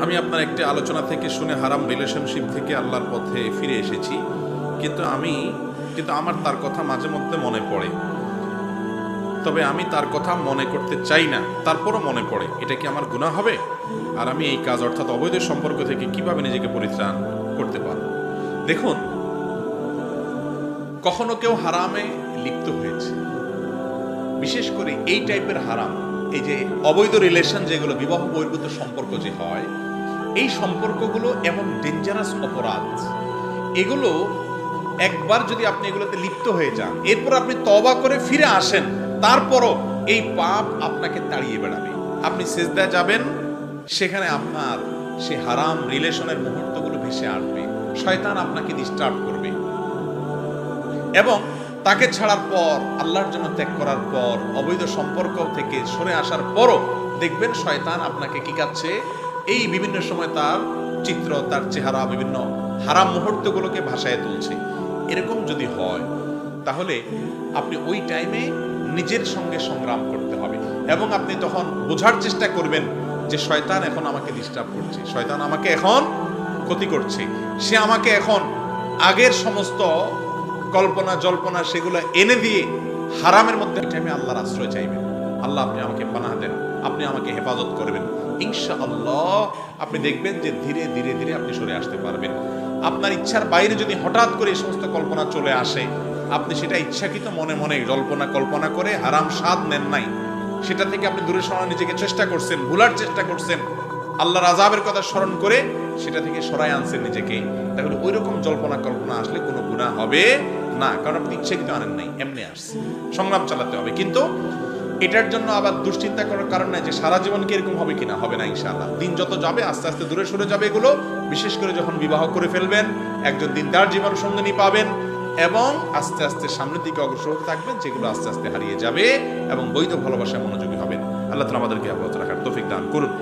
আমি আপনার একটি আলোচনা থেকে শুনে হারাম রিলেশনশিপ থেকে আল্লাহর পথে ফিরে এসেছি, কিন্তু আমার তার কথা মাঝে মধ্যে মনে পড়ে। তবে আমি তার কথা মনে করতে চাই না, তারপরও মনে পড়ে। এটা কি আমার গুনাহ হবে? আর আমি এই কাজ অর্থাৎ অবৈধ সম্পর্ক থেকে কিভাবে নিজেকে পরিত্রাণ করতে পারব? দেখুন, কখনো কেউ হারামে লিপ্ত হয়েছে, বিশেষ করে এই টাইপের হারাম, এই যে অবৈধ রিলেশন, যেগুলো বিবাহ বহির্ভূত সম্পর্ক যে হয়, এই সম্পর্কগুলো এমন ডেঞ্জারাস অপরাধ। এগুলো একবার যদি আপনি এগুলোতে লিপ্ত হয়ে যান, এরপর আপনি তওবা করে ফিরে আসেন, তারপরও এই পাপ আপনাকে তাড়িয়ে বেড়াবে। আপনি সিজদায় যাবেন, সেখানে আপনার সে হারাম রিলেশনের মুহূর্তগুলো ভেসে আসবে, শয়তান আপনাকে ডিস্টার্ব করবে, এবং তাকে ছাড়ার পর, আল্লাহর জন্য ত্যাগ করার পর, অবৈধ সম্পর্ক থেকে সরে আসার পরও দেখবেন শয়তান আপনাকে কি কাচ্ছে, এই বিভিন্ন সময় তার চিত্র, তার চেহারা, বিভিন্ন হারাম মুহূর্তগুলোকে ভাসায় তুলছে। এরকম যদি হয়, তাহলে আপনি ওই টাইমে নিজের সঙ্গে সংগ্রাম করতে হবে, এবং আপনি তখন বোঝার চেষ্টা করবেন যে শয়তান এখন আমাকে ডিস্টার্ব করছে, শয়তান আমাকে এখন ক্ষতি করছে, সে আমাকে এখন আগের সমস্ত কল্পনা জল্পনা সেগুলো এনে দিয়ে হারামের মধ্যে টাইমে আল্লাহর আশ্রয় চাইবেন। আল্লাহ, আপনি আমাকে পানাহ দেন, আপনি আমাকে হেফাজত করবেন। ইনশাআল্লাহ আপনি দেখবেন যে ধীরে ধীরে ধীরে আপনি সরে আসতে পারবেন। আপনার ইচ্ছার বাইরে যদি হঠাৎ করে এই সমস্ত কল্পনা চলে আসে, আপনি সেটা ইচ্ছাকৃত মনে মনে কল্পনা করে হারাম স্বাদ নেন নাই, সেটা থেকে আপনি দূরে সরানোর নিজেকে চেষ্টা করছেন, ভুলার চেষ্টা করছেন, আল্লাহর আযাবের কথা স্মরণ করে সেটা থেকে সরায় আনছেন নিজেকে, তাহলে ওই রকম কল্পনা আসলে কোনো গুনাহ হবে না, কারণ আপনি ইচ্ছাকৃত আনেন নাই, এমনি আসছে। সংগ্রাম চালাতে হবে, কিন্তু এটার জন্য আবার দুশ্চিন্তা করার কারণ নাই যে সারা জীবন কি এরকম হবে কিনা, হবে না ইনশাআল্লাহ। দিন যত যাবে আস্তে আস্তে দূরে সরে যাবে এগুলো, বিশেষ করে যখন বিবাহ করে ফেলবেন, একজন দিনদার জীবন সঙ্গিনী পাবেন, এবং আস্তে আস্তে সামনের দিকে অগ্রসর হতে থাকবেন, যেগুলো আস্তে আস্তে হারিয়ে যাবে, এবং বৈধ ভালোবাসায় মনোযোগী হবেন। আল্লাহ তাআলা আমাদেরকে অব্যাহত রাখার তৌফিক দান করুন।